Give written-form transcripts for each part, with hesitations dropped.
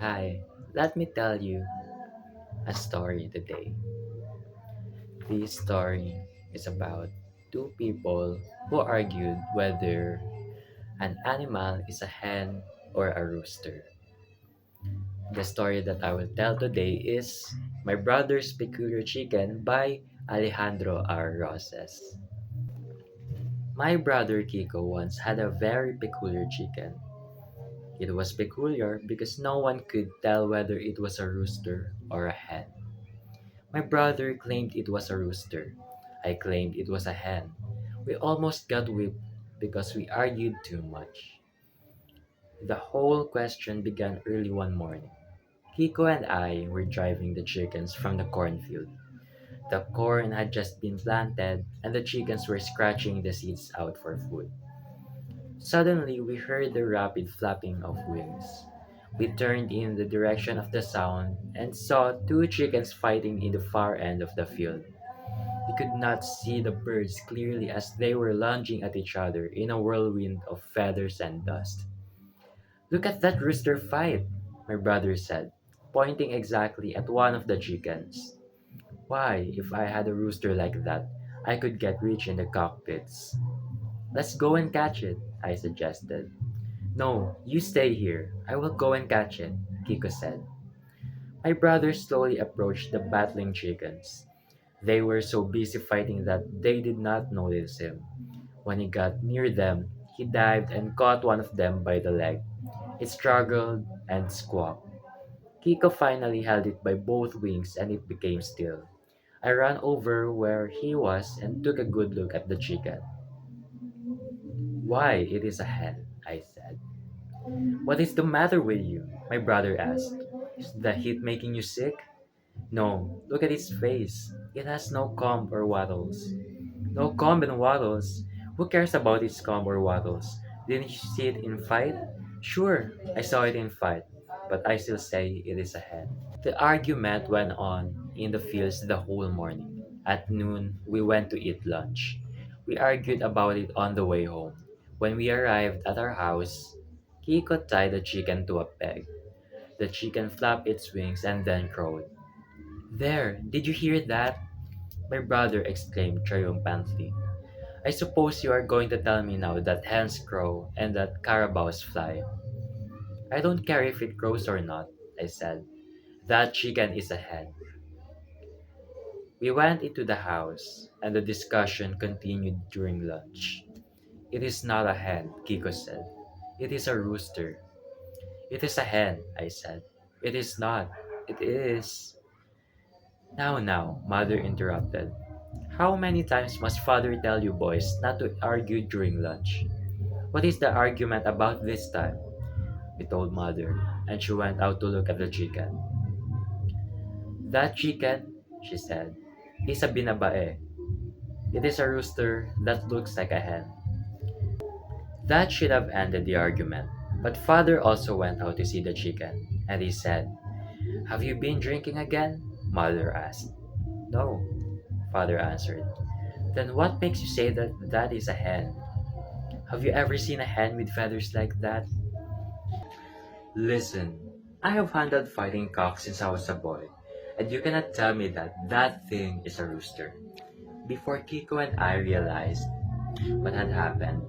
Hi, let me tell you a story today. This story is about two people who argued whether an animal is a hen or a rooster. The story that I will tell today is My Brother's Peculiar Chicken by Alejandro R. Roses. My brother Kiko once had a very peculiar chicken. It was peculiar because no one could tell whether it was a rooster or a hen. My brother claimed it was a rooster. I claimed it was a hen. We almost got whipped because we argued too much. The whole question began early one morning. Kiko and I were driving the chickens from the cornfield. The corn had just been planted and the chickens were scratching the seeds out for food. Suddenly, we heard the rapid flapping of wings. We turned in the direction of the sound and saw two chickens fighting in the far end of the field. We could not see the birds clearly as they were lunging at each other in a whirlwind of feathers and dust. Look at that rooster fight, my brother said, pointing exactly at one of the chickens. Why, if I had a rooster like that, I could get rich in the cockpits. Let's go and catch it, I suggested. No, you stay here. I will go and catch it, Kiko said. My brother slowly approached the battling chickens. They were so busy fighting that they did not notice him. When he got near them, he dived and caught one of them by the leg. It struggled and squawked. Kiko finally held it by both wings and it became still. I ran over where he was and took a good look at the chicken. Why, it is a hen, I said. What is the matter with you? My brother asked. Is the heat making you sick? No, look at its face. It has no comb or wattles. No comb and wattles. Who cares about its comb or wattles? Didn't you see it in fight? Sure, I saw it in fight, but I still say it is a hen. The argument went on in the fields the whole morning. At noon, we went to eat lunch. We argued about it on the way home. When we arrived at our house, Kiko tied the chicken to a peg. The chicken flapped its wings and then crowed. There, did you hear that? My brother exclaimed triumphantly. I suppose you are going to tell me now that hens crow and that carabaos fly. I don't care if it crows or not, I said. That chicken is a hen. We went into the house, and the discussion continued during lunch. It is not a hen, Kiko said. It is a rooster. It is a hen, I said. It is not. It is. Now, mother interrupted. How many times must father tell you boys not to argue during lunch? What is the argument about this time? We told mother, and she went out to look at the chicken. That chicken, she said, is a binabae. It is a rooster that looks like a hen. That should have ended the argument, but father also went out to see the chicken, and he said, Have you been drinking again? Mother asked. No, father answered. Then what makes you say that that is a hen? Have you ever seen a hen with feathers like that? Listen, I have handled fighting cocks since I was a boy, and you cannot tell me that that thing is a rooster. Before Kiko and I realized what had happened,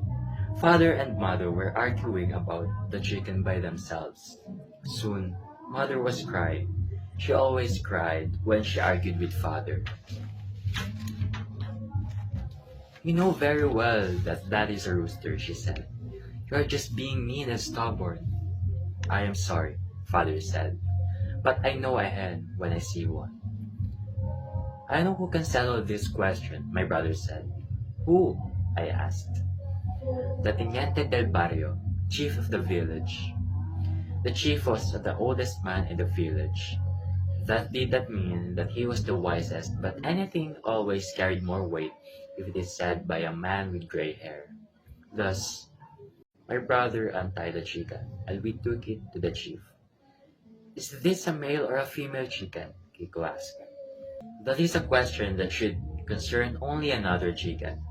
father and mother were arguing about the chicken by themselves. Soon, mother was crying. She always cried when she argued with father. You know very well that that is a rooster, she said. You are just being mean and stubborn. I am sorry, father said, but I know a hen when I see one. I know who can settle this question, my brother said. Who? I asked. The Teniente del Barrio, chief of the village. The chief was the oldest man in the village. That did not mean that he was the wisest, but anything always carried more weight if it is said by a man with gray hair. Thus, my brother untied the chicken, and we took it to the chief. Is this a male or a female chicken? Kiko asked. That is a question that should concern only another chicken,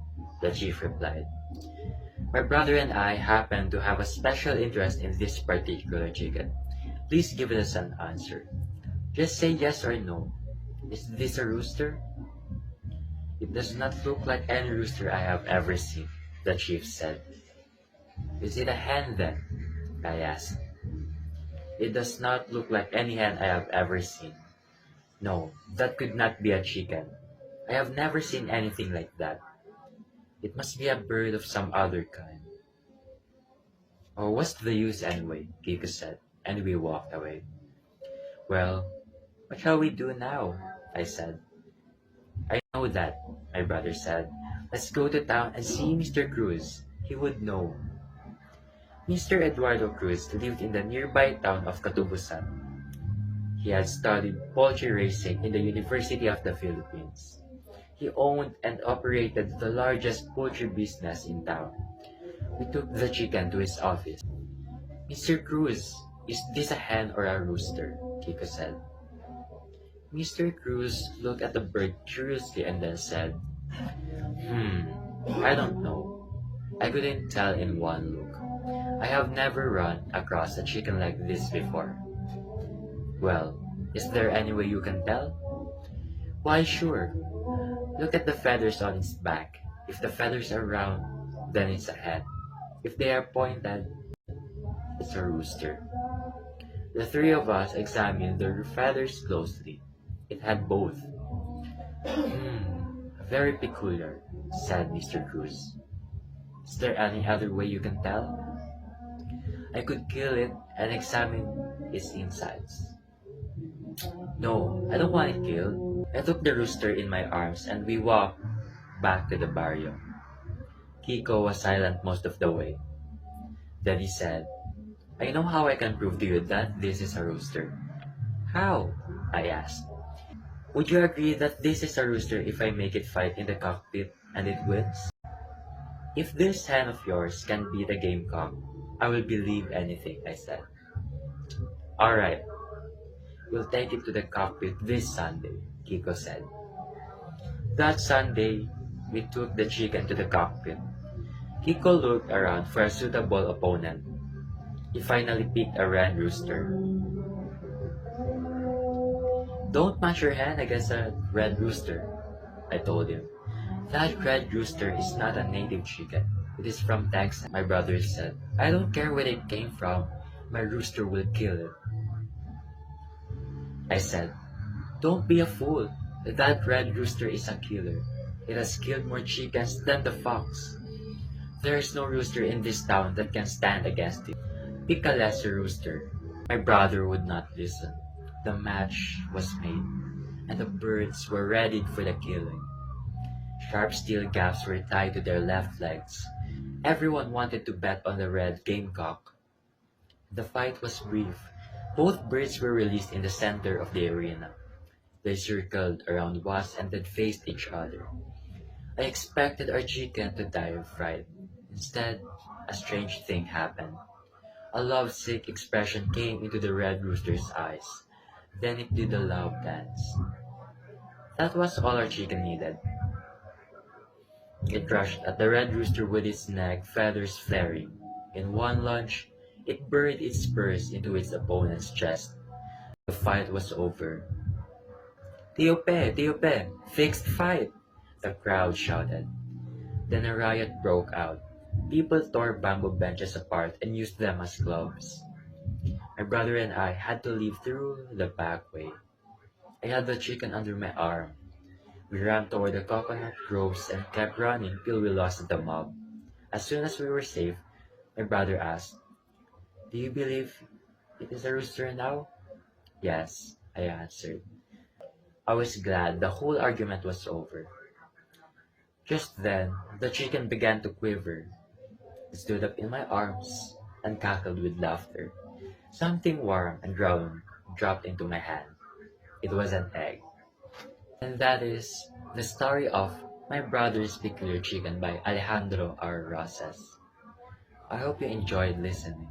the chief replied. My brother and I happen to have a special interest in this particular chicken. Please give us an answer. Just say yes or no. Is this a rooster? It does not look like any rooster I have ever seen, the chief said. Is it a hen then? I asked. It does not look like any hen I have ever seen. No, that could not be a chicken. I have never seen anything like that. It must be a bird of some other kind. Oh, what's the use anyway? Kiko said, and we walked away. Well, what shall we do now? I said. I know that, my brother said. Let's go to town and see Mr. Cruz. He would know. Mr. Eduardo Cruz lived in the nearby town of Katubusan. He had studied poultry raising in the University of the Philippines. He owned and operated the largest poultry business in town. We took the chicken to his office. Mr. Cruz, is this a hen or a rooster? Kiko said. Mr. Cruz looked at the bird curiously and then said, I don't know. I couldn't tell in one look. I have never run across a chicken like this before. Well, is there any way you can tell? Why, sure. Look at the feathers on its back. If the feathers are round, then it's a hen. If they are pointed, it's a rooster. The three of us examined the feathers closely. It had both. Very peculiar, said Mr. Cruz. Is there any other way you can tell? I could kill it and examine its insides. No, I don't want it killed. I took the rooster in my arms and we walked back to the barrio. Kiko was silent most of the way. Then he said, I know how I can prove to you that this is a rooster. How? I asked. Would you agree that this is a rooster if I make it fight in the cockpit and it wins? If this hen of yours can beat a gamecock, I will believe anything, I said. All right, we'll take it to the cockpit this Sunday, Kiko said. That Sunday, we took the chicken to the cockpit. Kiko looked around for a suitable opponent. He finally picked a red rooster. Don't match your hand against a red rooster, I told him. That red rooster is not a native chicken. It is from Texas, my brother said. I don't care where it came from. My rooster will kill it. I said, don't be a fool. That red rooster is a killer. It has killed more chickens than the fox. There is no rooster in this town that can stand against it. Pick a lesser rooster. My brother would not listen. The match was made, and the birds were ready for the killing. Sharp steel gaps were tied to their left legs. Everyone wanted to bet on the red gamecock. The fight was brief. Both birds were released in the center of the arena. They circled around once and then faced each other. I expected our chicken to die of fright. Instead, a strange thing happened. A lovesick expression came into the red rooster's eyes. Then it did a love dance. That was all our chicken needed. It rushed at the red rooster with its neck feathers flaring. In one lunge, it buried its spurs into its opponent's chest. The fight was over. Tiope, fixed fight, the crowd shouted. Then a riot broke out. People tore bamboo benches apart and used them as clubs. My brother and I had to leave through the back way. I had the chicken under my arm. We ran toward the coconut groves and kept running till we lost the mob. As soon as we were safe, my brother asked, Do you believe it is a rooster now? Yes, I answered. I was glad the whole argument was over. Just then, the chicken began to quiver. It stood up in my arms and cackled with laughter. Something warm and round dropped into my hand. It was an egg. And that is the story of My Brother's Peculiar Chicken by Alejandro R. Rosas. I hope you enjoyed listening.